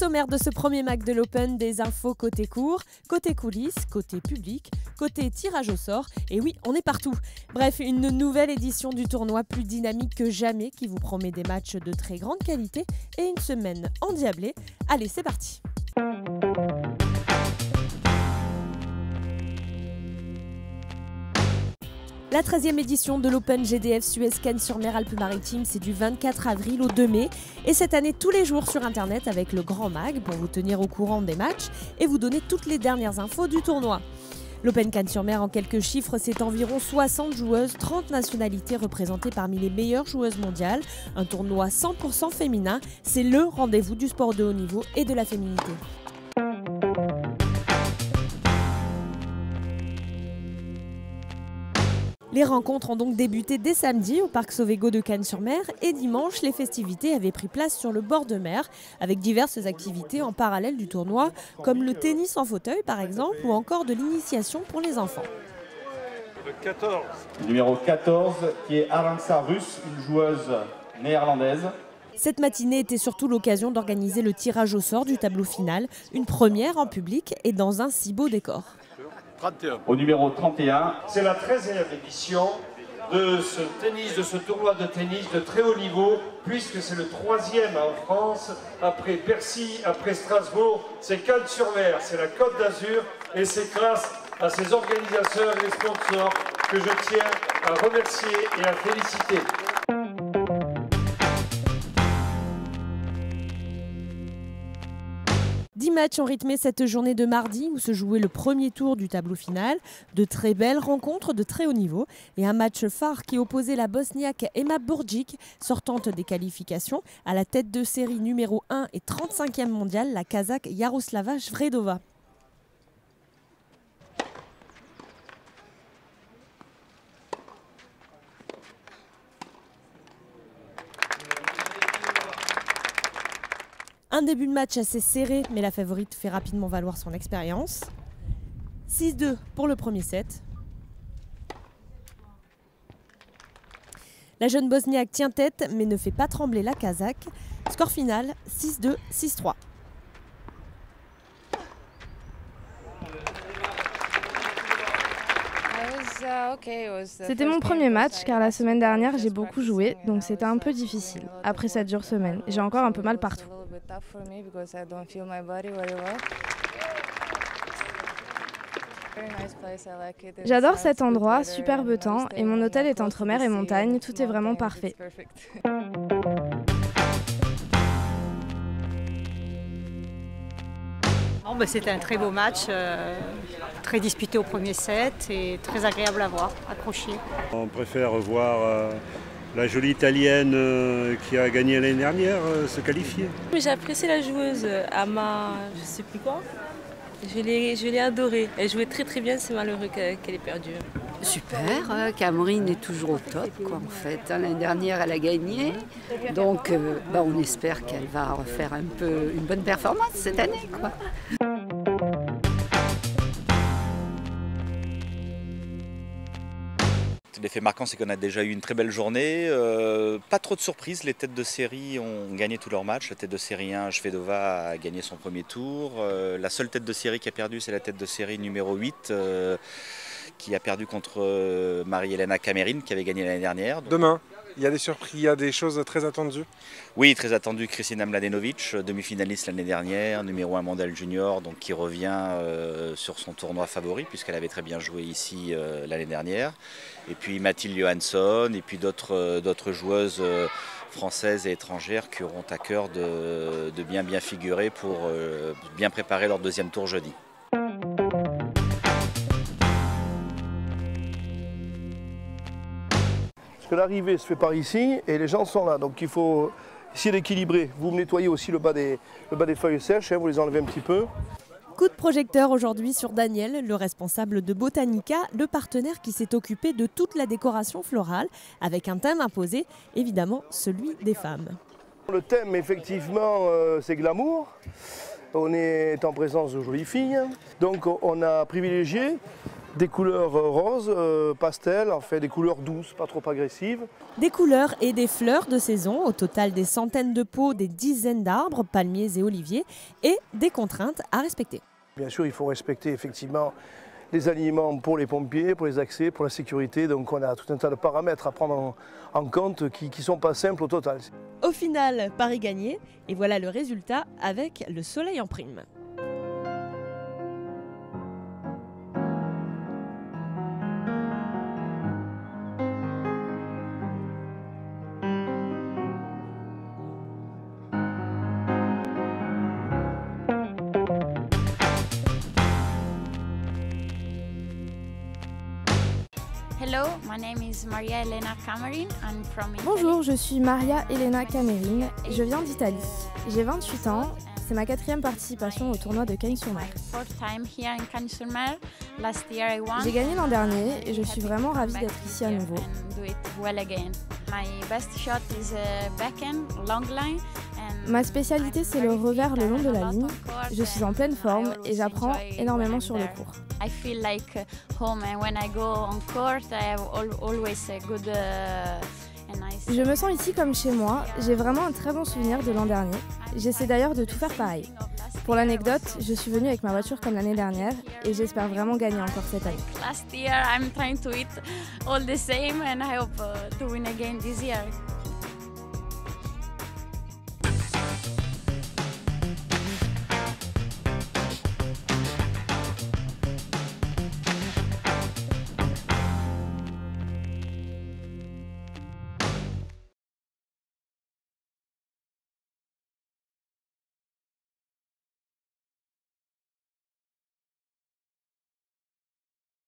sommaire de ce premier MAC de l'Open, des infos côté court, côté coulisses, côté public, côté tirage au sort. Et oui, on est partout. Bref, une nouvelle édition du tournoi plus dynamique que jamais qui vous promet des matchs de très grande qualité et une semaine endiablée. Allez, c'est parti. La 13e édition de l'Open GDF Suez Cannes-sur-Mer Alpes-Maritimes, c'est du 24 avril au 2 mai. Et cette année, tous les jours sur Internet avec le Grand Mag pour vous tenir au courant des matchs et vous donner toutes les dernières infos du tournoi. L'Open Cannes-sur-Mer, en quelques chiffres, c'est environ 60 joueuses, 30 nationalités représentées parmi les meilleures joueuses mondiales. Un tournoi 100% féminin, c'est le rendez-vous du sport de haut niveau et de la féminité. Les rencontres ont donc débuté dès samedi au parc Sovégo de Cannes-sur-Mer et dimanche, les festivités avaient pris place sur le bord de mer avec diverses activités en parallèle du tournoi comme le tennis en fauteuil par exemple ou encore de l'initiation pour les enfants. Le numéro 14 qui est Aranxa Rus, une joueuse néerlandaise. Cette matinée était surtout l'occasion d'organiser le tirage au sort du tableau final, une première en public et dans un si beau décor. 31. Au numéro 31. C'est la 13e édition de ce tournoi de tennis de très haut niveau, puisque c'est le 3e en France, après Bercy, après Strasbourg, c'est Cannes-sur-Mer, c'est la Côte d'Azur, et c'est grâce à ces organisateurs et les sponsors que je tiens à remercier et à féliciter. 10 matchs ont rythmé cette journée de mardi où se jouait le premier tour du tableau final. De très belles rencontres de très haut niveau et un match phare qui opposait la Bosniaque Ema Burgic, sortante des qualifications, à la tête de série numéro 1 et 35e mondiale, la Kazakh Yaroslava Shvedova. Un début de match assez serré, mais la favorite fait rapidement valoir son expérience. 6-2 pour le premier set. La jeune Bosniaque tient tête, mais ne fait pas trembler la Kazakh. Score final, 6-2, 6-3. C'était mon premier match car la semaine dernière j'ai beaucoup joué, donc c'était un peu difficile. Après cette dure semaine, j'ai encore un peu mal partout. J'adore cet endroit, superbe temps, et mon hôtel est entre mer et montagne, tout est vraiment parfait. C'était un très beau match, très disputé au premier set et très agréable à voir, accroché. On préfère voir la jolie italienne qui a gagné l'année dernière se qualifier. J'ai apprécié la joueuse Ama, je sais plus quoi. Je l'ai adorée. Elle jouait très très bien, c'est malheureux qu'elle ait perdu. Super, Cameron est toujours au top quoi, en fait. L'année dernière elle a gagné, donc on espère qu'elle va refaire une bonne performance cette année, quoi. L'effet marquant, c'est qu'on a déjà eu une très belle journée. Pas trop de surprises, les têtes de série ont gagné tous leurs matchs. La tête de série 1, Shvedova, a gagné son premier tour. La seule tête de série qui a perdu, c'est la tête de série numéro 8, qui a perdu contre Marie-Elena Camerin, qui avait gagné l'année dernière. Demain, il y a des surprises, il y a des choses très attendues. Oui, très attendu. Kristina Mladenovic, demi-finaliste l'année dernière, numéro 1 mondial junior, donc qui revient sur son tournoi favori, puisqu'elle avait très bien joué ici l'année dernière. Et puis Mathilde Johansson, et puis d'autres joueuses françaises et étrangères qui auront à cœur de bien figurer pour bien préparer leur deuxième tour jeudi. Parce que l'arrivée se fait par ici et les gens sont là, donc il faut essayer d'équilibrer. Vous me nettoyez aussi le bas des feuilles sèches, vous les enlevez un petit peu. Coup de projecteur aujourd'hui sur Daniel, le responsable de Botanica, le partenaire qui s'est occupé de toute la décoration florale, avec un thème imposé, évidemment celui des femmes. Le thème, effectivement, c'est glamour. On est en présence de jolies filles, donc on a privilégié Des couleurs roses, pastel, en fait des couleurs douces, pas trop agressives. Des couleurs et des fleurs de saison, au total des centaines de pots, des dizaines d'arbres, palmiers et oliviers, et des contraintes à respecter. Bien sûr, il faut respecter effectivement les alignements pour les pompiers, pour les accès, pour la sécurité. Donc on a tout un tas de paramètres à prendre en compte qui ne sont pas simples au total. Au final, Paris gagné, et voilà le résultat avec le soleil en prime. Bonjour, je suis Maria Elena Camerin, je viens d'Italie. J'ai 28 ans, c'est ma 4e participation au tournoi de Cagnes-sur-Mer. J'ai gagné l'an dernier et je suis vraiment ravie d'être ici à nouveau. Ma spécialité, c'est le revers le long de la ligne. Je suis en pleine forme et j'apprends énormément sur le court. Je me sens ici comme chez moi. J'ai vraiment un très bon souvenir de l'an dernier. J'essaie d'ailleurs de tout faire pareil. Pour l'anecdote, je suis venue avec ma voiture comme l'année dernière et j'espère vraiment gagner encore cette année. Last year, I'm trying to eat all the same and I hope to win again this year.